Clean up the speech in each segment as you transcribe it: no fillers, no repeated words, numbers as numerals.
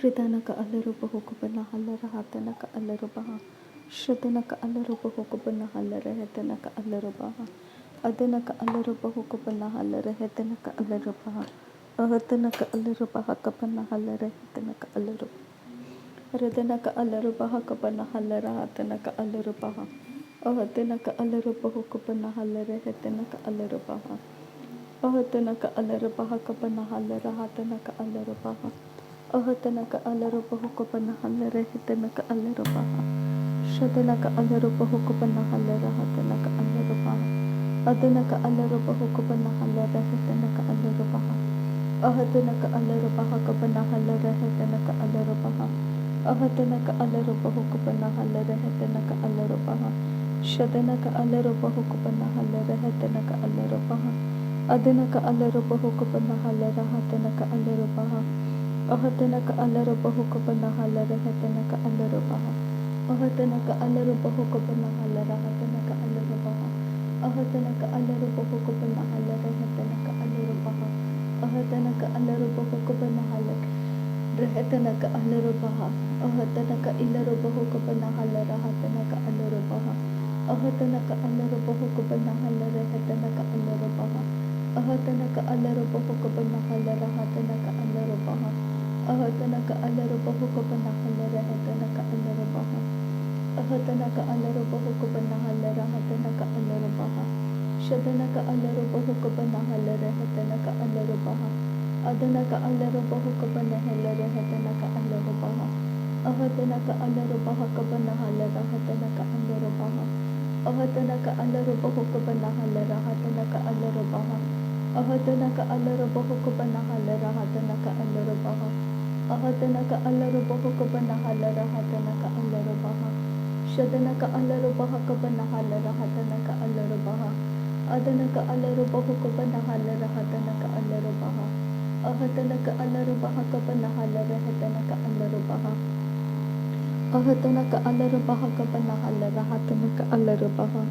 Hridanaka Alaruba Hokubana Halara Hatanaka Alarubaha Shadanaka Alaruba Hokubana Halara Hetanaka Alarubaha Adanaka Alaruba Hokubana Halara Hetanaka Alarubaha Ahatanaka Alarubaha Kapana Halara Hetanaka Alarubaha Radanaka Alarubaha Kapana Halara Hatanaka Alarubaha Ahatanaka Alaruba Hokubana Halara Hetanaka Alarubaha Ahatanaka Alarubaha Kapana Halara Hatanaka Alarubaha Ahatanaka Alaruba Hokubana Halara Hetanaka Alarubaha Shadanaka Alaruba Hokubana Halara Hatanaka Alarubaha Adanaka Alaruba Hokubana Halara Hetanaka Alarubaha Ahatanaka Alarubaha Kapana Halara Hetanaka Alarubaha Ahatanaka Alaruba Hokubana Halara Hetanaka Alarubaha Shadanaka Alaruba Hokubana Halara Hetanaka Alarubaha Adanaka Alaruba Hokubana Halara Hatanaka Alarubaha Ahatanaka Alaruba Hokubana Halara Hetanaka Alarubaha Ahatanaka Alaruba Hokubana Halara Hatanaka Alarubaha Ahatanaka Alaruba Hokubana Halara Hetanaka Alarubaha Ahatanaka Alaruba Hokubana Halara Rehetanaka Alarubaha Ahatanaka Ilaruba Hokubana Halara Hatanaka Alarubaha Ahatanaka Alaruba Hokubana Halara Hetanaka Alarubaha Ahatanaka Alaruba Hokubana Halara Hatanaka Alarubaha Ahatanaka Alaruba Hokubana Halara Hetanaka Alarubaha Ahatanaka Alaruba Hokubana Halara Hatanaka Alarubaha Shadanaka Alaruba Hokubana Halara Hetanaka Alarubaha Adanaka Alaruba Hokubana Halara Hetanaka Alarubaha Ahatanaka Alarubaha Kabana Halara Hatanaka Alarubaha Ahatanaka Alaruba Hokubana Halara Hatanaka Alarubaha Ahatanaka Alaruba Hokubana Halara Hatanaka Alarubaha Ahatanaka Alaruba Hokubana Halara Hatanaka Alarubaha Shadanaka Alarubaha Kabana Halara Hatanaka Alarubaha Adanaka Alaruba Hokubana Halara Hatanaka Alarubaha Ahatanaka Alarubaha Kabana Halara Hatanaka Alarubaha Ahatanaka Alarubaha Kabana Halara Hatanaka Alarubaha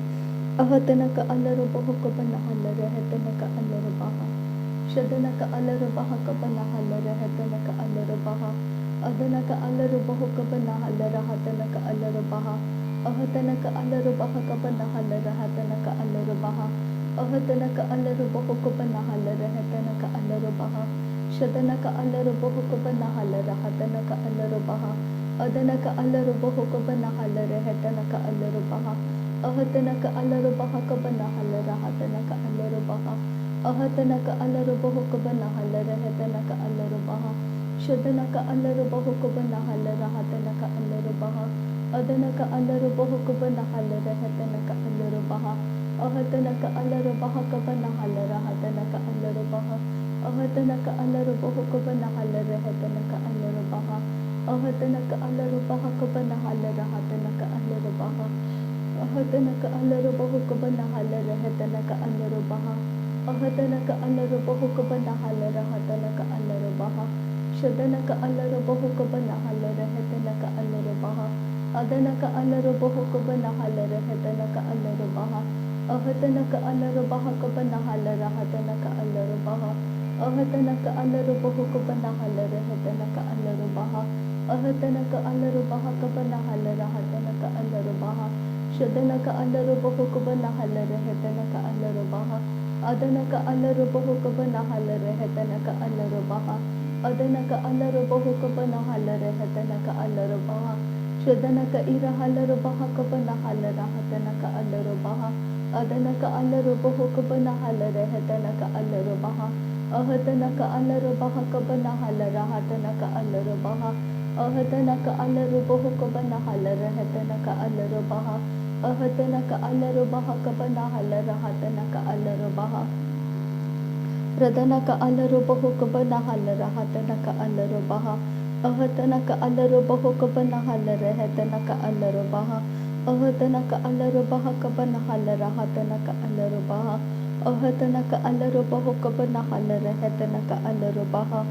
Ahatanaka Alaruba Hokubana Halara Hatanaka Alarubaha Shadanaka Alarubaha Kabana Halara Hatanaka Alarubaha Adanaka Alaruba Hokubana Halara Hatanaka Alarubaha Ahatanaka Alarubaha Kabana Halara Hatanaka Alarubaha Ahatanaka Alaruba Hokubana Halara Hatanaka Alarubaha Shadanaka Alaruba Hokubana Halara Hatanaka Alarubaha Adanaka Alaruba Hokubana Halara Hatanaka Alarubaha Ahatanaka Alarubaha Kabana Halara Hatanaka Alarubaha Ahatanaka Alaruba Hokubana Halara Hatanaka Alarubaha Shadanaka Alaruba Hokubana Halara Hatanaka Alarubaha Adanaka Alaruba Hokubana Halara Hatanaka Alarubaha Ahatanaka Alarubaha Kabana Halara Hatanaka Alarubaha Ahatanaka Alaruba Hokubana Halara Hatanaka Alarubaha Ahatanaka Alarubaha Kabana Halara Hatanaka Alarubaha Ahatanaka Alaruba Hokubana Halara Hatanaka Alarubaha Ahatanaka Alaruba Hokubana Halara Hatanaka Alarubaha Shadanaka Alaruba Hokubana Halara Hatanaka Alarubaha Adanaka Alaruba Hokubana Halara Hatanaka Alarubaha Ahatanaka Alarubaha Kabana Halara Hatanaka Alarubaha Ahatanaka Alaruba Hokubana Halara Hatanaka Alarubaha Ahatanaka Alarubaha Kabana Halara Hatanaka Alarubaha Shadanaka Alaruba Hokubana Halara Hatanaka Alarubaha Adanaka Alaruba Hokubana Halara Hatanaka Alarubaha Adanaka Alaruba Hokubana Halara Hatanaka Alarubaha Shadanaka Ira Halarubaha Kabana Halara Hatanaka Alarubaha Adanaka Alaruba Hokubana Halara Hatanaka Alarubaha Ahatanaka Alarubaha Kabana Halara Hatanaka Alarubaha Ahatanaka Alaruba Hokubana Halara Hatanaka Alarubaha Ahatanaka Alarubaha Kabana Halara Hatanaka Alarubaha Radanaka Alaruba Hokubana Halara Hatanaka Alarubaha Ahatanaka Alaruba Hokubana Halara Hatanaka Alarubaha Ahatanaka Alarubaha Kabana Halara Hatanaka Alarubaha Ahatanaka Alaruba Hokubana Halara Hatanaka Alarubaha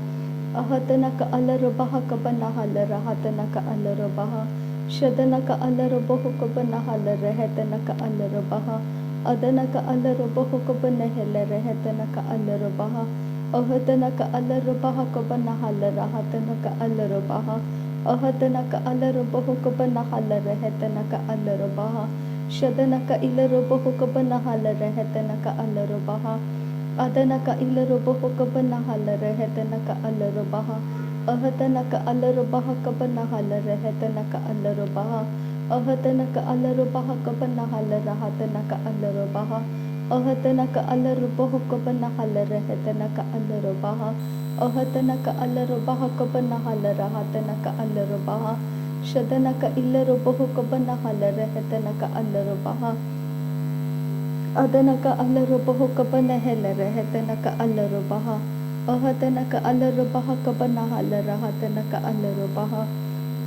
Ahatanaka Alarubaha Kabana Halara Hatanaka Alarubaha Shadanaka Alaruba Hokubana Halara Hatanaka Alarubaha Adanaka Alaruba Hokubana Halara Hatanaka Alarubaha Ahadana ka alarubaha kabana halara hatana ka alarubaha. Ahadana ka alarubahu kabana halara hetana ka alarubaha. Shadana ka ilarubahu kabana halara hetana ka alarubaha. Adana ka ilarubahu kabana halara hetana ka alarubaha. Ahadana ka alarubaha kabana halara hetana ka alarubaha. Ahadana ka alarubaha kabana halara hatana ka alarubaha. Ahadana ka alarubaha kabana halara hetana ka alarubaha. Ahadana ka alarubaha kabana halara hatana ka alarubaha. Shadana ka ilarubahu kabana halara hetana ka alarubaha. Adana ka alarubahu kabana halara hetana ka alarubaha. Ahadana ka alarubaha kabana halara hatana ka alarubaha.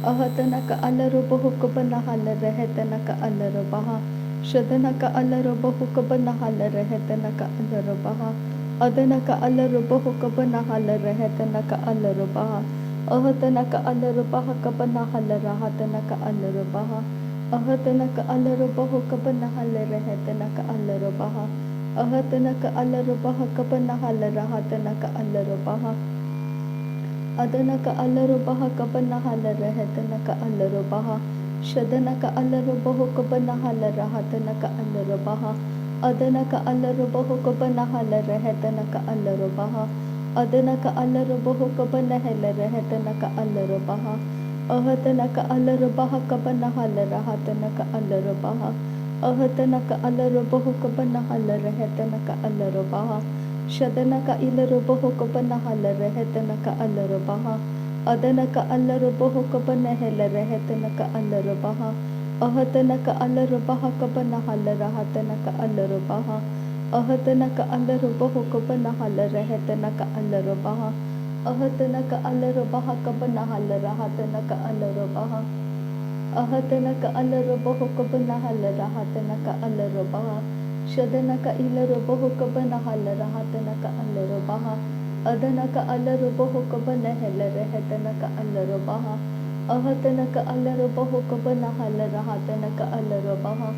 Ahadana ka alarubahu kabana halara hetana ka alarubaha. Shadana ka alarubahu kabana halara hetana ka alarubaha. Adana ka alarubahu kabana halara hetana ka alarubaha. Ahadana ka alarubaha kabana halara hatana ka alarubaha. Ahadana ka alarubahu kabana halara hetana ka alarubaha. Ahadana ka alarubaha kabana halara hatana ka alarubaha. Adana ka alarubaha kabana halara hetana ka alarubaha. Shadana ka alarubahu kabana halara hatana ka alarubaha. Adana ka alarubahu kabana halara hetana ka alarubaha. Adana ka alarubahu kabana halara hetana ka alarubaha. Ahadana ka alarubaha kabana halara hatana ka alarubaha. Ahadana ka alarubahu kabana halara hetana ka alarubaha. Shadana ka ilarubahu kabana halara hetana ka alarubaha. Adana ka alarubahu kabana halara hetana ka alarubaha. Ahadana ka alarubaha kabana halara hatana ka alarubaha. Ahadana ka alarubahu kabana halara hetana ka alarubaha. Ahadana ka alarubaha kabana halara hatana ka alarubaha. Ahadana ka alarubahu kabana halara hatana ka alarubaha. Shadana ka ilarubahu kabana halara hatana ka alarubaha. Adana ka alarubahu kabana halara hetana ka alarubaha. Ahadana ka alarubahu kabana halara hatana ka alarubaha.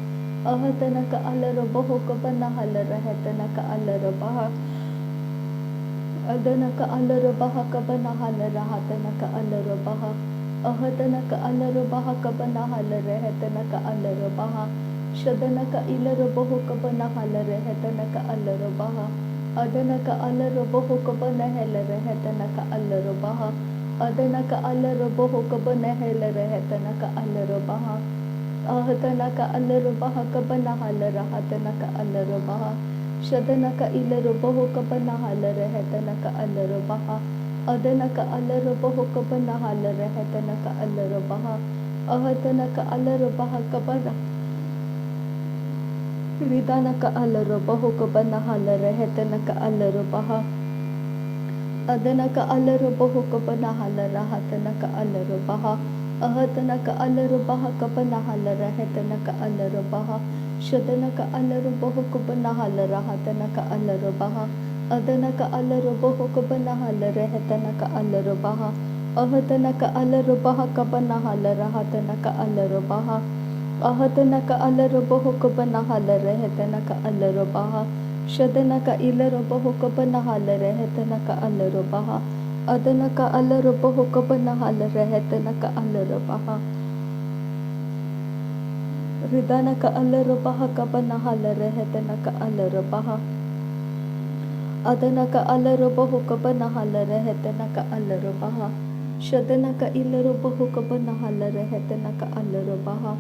Ahadana ka alarubahu kabana halara hetana ka alarubaha. Adana ka alarubaha kabana halara hatana ka alarubaha. Ahadana ka alarubaha kabana halara hetana ka alarubaha. Shadana ka ilarubahu kabana halara hetana ka alarubaha. Adana ka alarubahu kabana halara hetana ka alarubaha. Adana ka alarubahu kabana halara hetana ka alarubaha. Ahadana ka alarubaha kabana halara hatana ka alarubaha. Shadana ka ilarubahu kabana halara hetana ka alarubaha. Adana ka alarubahu kabana halara hetana ka alarubaha. Ahadana ka alarubaha kabana Ridana ka alarubahu kabana halara hetana ka alarubaha. Adana ka alarubahu kabana halara hatana ka alarubaha. Ahadana ka alarubaha kabana halara hetana ka alarubaha. Shadana ka alarubahu kabana halara hatana ka alarubaha. Adana ka alarubahu kabana halara hetana ka alarubaha. Ahadana ka alarubaha kabana halara hatana ka alarubaha. Ahadana ka alarubahu kabana halara hetana ka alarubaha. Shadana ka ilarubahu kabana halara hetana ka alarubaha. Adana ka alarubahu kabana halara hetana ka alarubaha. Ridana ka alarubaha kabana halara hetana ka alarubaha. Adana ka alarubahu kabana halara hetana ka alarubaha. Shadana ka ilarubahu kabana halara hetana ka alarubaha.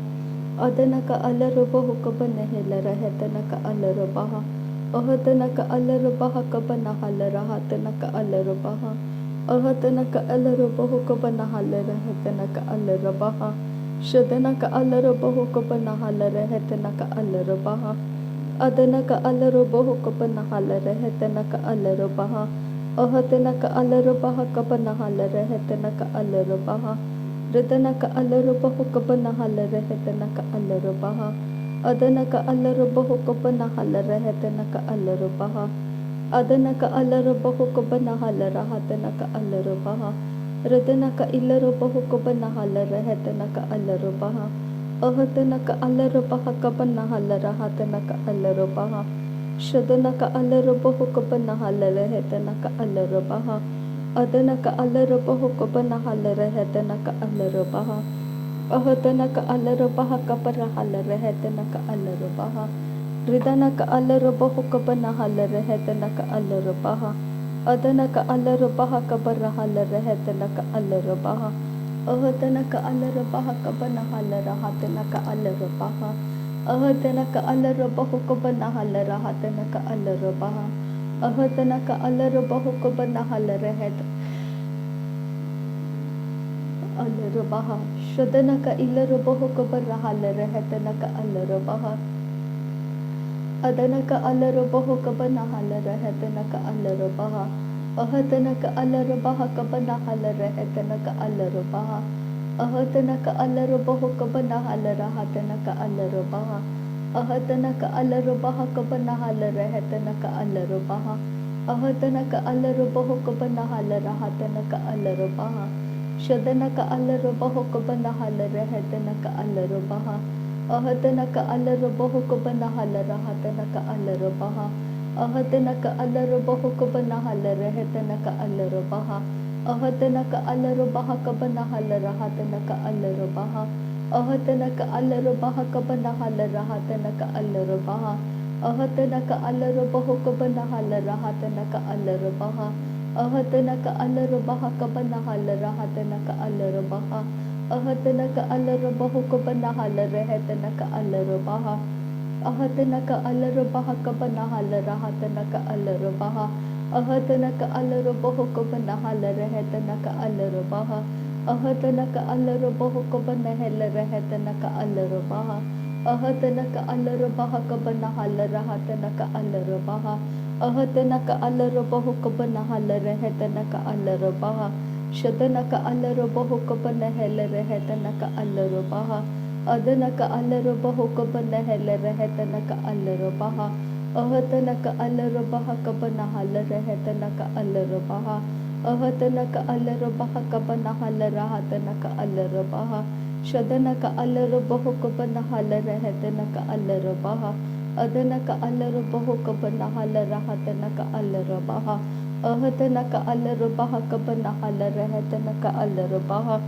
Adana ka alarubahu kabana halara hetana ka alarubaha. Ahadana ka alarubaha kabana halara hatana ka alarubaha. Ahadana ka alarubahu kabana halara hetana ka alarubaha. Shadana ka alarubahu kabana halara hetana ka alarubaha. Adana ka alarubahu kabana halara hetana ka alarubaha. Ahadana ka alarubaha kabana halara hetana ka alarubaha. Ridana ka alarubahu kabana halara hetana ka alarubaha. Adana ka alarubahu kabana halara hetana ka alarubaha. Adana ka alarubahu kabana halara hatana ka alarubaha. Ridana ka ilarubahu kabana halara hetana ka alarubaha. Ahadana ka alarubaha kabana halara hatana ka alarubaha. Shadanaka Alarabahukabanahalarahtanaka Alarabaha. Adanaka Alarabahukabanahalarahtanaka Alarabaha. Ahatanaka Alarabaha Kaparahalarahtanaka Alarabaha. Ridanaka Alarabahukabanahalarahtanaka Alarabaha. Adanaka Alarabaha Kabarahalarahtanaka Alarabaha. Ahatanaka Alarabaha Kabanahalarahtanaka Alarabaha. Ahatanaka Alarabahukabanahalarahtanaka Alarabaha. Ahatanaka Alarabahukabanahalarahat Alarabaha. Shadanaka Ilarabahukabarahalarahtanaka Alarabaha. Adanaka Alarabahukabanahalarahtanaka Alarabaha. Ahatanaka Alarabaha Kabanahalarahtanaka Alarabaha. Ahatanaka Alarabahukabanahalarahtanaka Alarabaha. Ahatanaka Alarabaha Kabanahalarahtanaka Alarabaha. Ahatanaka Alarabahukabanahalarahtanaka Alarabaha. Shadanaka Alarabahukabanahalarahtanaka Alarabaha. Ahatanaka Alarabahukabanahalarahtanaka Alarabaha. Ahatanaka Alarabahukabanahalarahtanaka Alarabaha. Ahatanaka Alarabaha Kabanahalarahtanaka Alarabaha. Ahatanaka Alarabaha Kabanahalarahtanaka Alarabaha. Ahatanaka Alarabahukabanahalarahtanaka Alarabaha. Ahatanaka Alarabaha Kabanahalarahtanaka Alarabaha. Ahatanaka Alarabahukabanahalarahtanaka Alarabaha. Ahatanaka Alarabaha Kabanahalarahtanaka Alarabaha. Ahatanaka Alarabahukabanahalarahtanaka Alarabaha. Ahatanaka Alarabahukabanahalarahtanaka Alarabaha. Ahatanaka Alarabaha Kabanahalarahtanaka Alarabaha. Ahatanaka Alarabahukabanahalarahtanaka Alarabaha. Shadanaka Alarabahukabanahalarahtanaka Alarabaha. Adanaka Alarabahukabanahalarahtanaka Alarabaha. Ahatanaka Alarabaha Kabanahalarahtanaka Alarabaha. Ahatanaka Alarabaha Kabanahalarahtanaka Alarabaha. Shadanaka Alarabahukabanahalarahtanaka Alarabaha. Adanaka Alarabahukabanahalarahtanaka Alarabaha. Ahatanaka Alarabaha Kabanahalarahtanaka Alarabaha.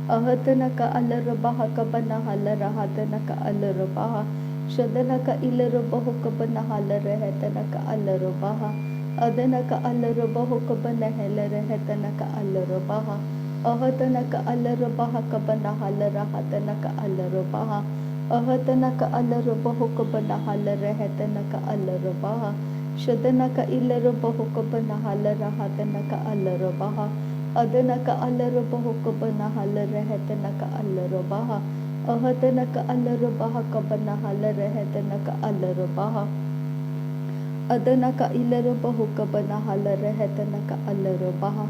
Ahatanaka Alarabaha Kabanahalarahtanaka Alarabaha. Shadanaka Ilarabahukabanahalarahtanaka Alarabaha. Adanaka Alarabahukabanahalarahtanaka Alarabaha. Ahatanaka Alarabaha Kabanahalarahtanaka Alarabaha. Ahatanaka Alarabahukabanahalarahtanaka Alarabaha. Shadanaka Ilarabahukabanahalarahtanaka Alarabaha. Adanaka Alarabahukabanahalarahtanaka Alarabaha. Ahatanaka Alarabaha Kabanahalarahtanaka Alarabaha. Adanaka Ilarabahukabanahalarahtanaka Alarabaha.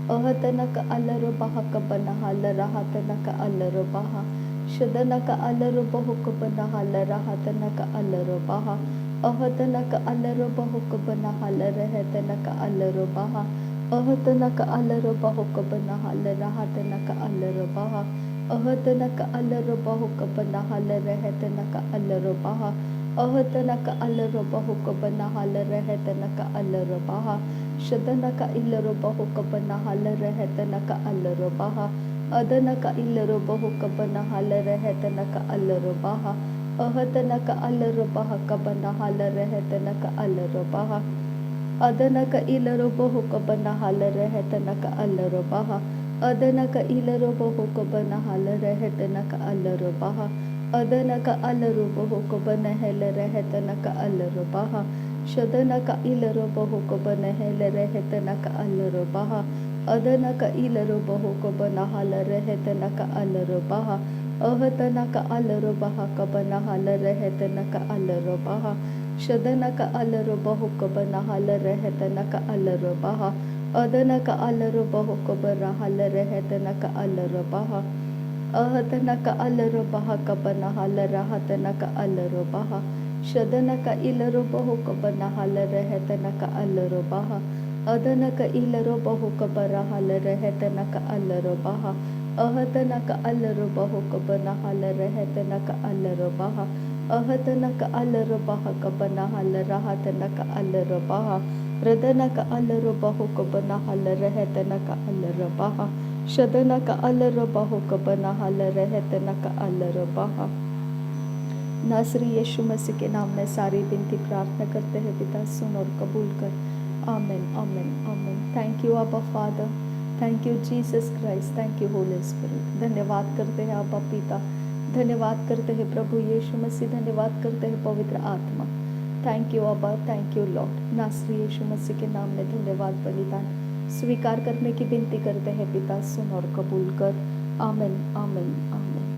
Ahatanaka Alarabaha Kabanahalarahtanaka Alarabaha. Shadanaka Alarabahukabanahalarahtanaka Alarabaha. Ahatanaka Alarabahukabanahalarahtanaka Alarabaha. Ahatanaka Alarabahukabanahalarahtanaka Alarabaha. Ahatanaka Alarabahukabanahalarahtanaka Alarabaha. Ahatanaka Alarabahukabanahalarahtanaka Alarabaha. Shadanaka Ilarabahukabanahalarahtanaka Alarabaha. Adanaka Ilarabahukabanahalarahtanaka Alarabaha. Ahatanaka Alarabaha Kabanahalarahtanaka Alarabaha. Adanaka Ilarabahukabanahalarahtanaka Alarabaha. Adanaka Ilarabahukabanahalarahtanaka Alarabaha. Adanaka Alarabahukabanahalarahtanaka Alarabaha. Shadanaka Ilarabahukabanahalarahtanaka Alarabaha. Adanaka Ilarabahukabanahalarahtanaka Alarabaha. Ahatanaka Alarabaha Kabanahalarahtanaka Alarabaha. Shadanaka Alarabahukabanahalarahtanaka Alarabaha. Adanaka Alarabahukabanahalarahtanaka Alarabaha. Ahatanaka Alarabaha Kabanahalarahtanaka Alarabaha. Shadanaka Ilarabahukabanahalarahtanaka Alarabaha. Adanaka Ilarabahukabanahalarahtanaka Alarabaha. Ahatanaka Alarabahukabanahalarahtanaka Alarabaha. अहतनक अलरबाह कबना हल राहतनक अलरबाह रदनक अलरबाह कबना हल रहतनक अलरबाह शदनक अलरबाह कबना हल रहतनक अलरबाह। नासरी यीशु मसीह के नाम में सारी विनती प्रार्थना करते हैं पिता, सुन और कबूल कर। आमीन आमीन आमीन। थैंक यू अब्बा father, thank you Jesus Christ, thank you Holi spirit. धन्यवाद करते हैं अब्बा पिता, धन्यवाद करते हैं प्रभु यीशु मसीह, धन्यवाद करते हैं पवित्र आत्मा। थैंक यू अब्बा, थैंक यू लॉर्ड। नासरी यीशु मसीह के नाम में धन्यवाद बलिदान स्वीकार करने की विनती करते हैं पिता, सुन और कबूल कर। आमीन आमीन आमीन।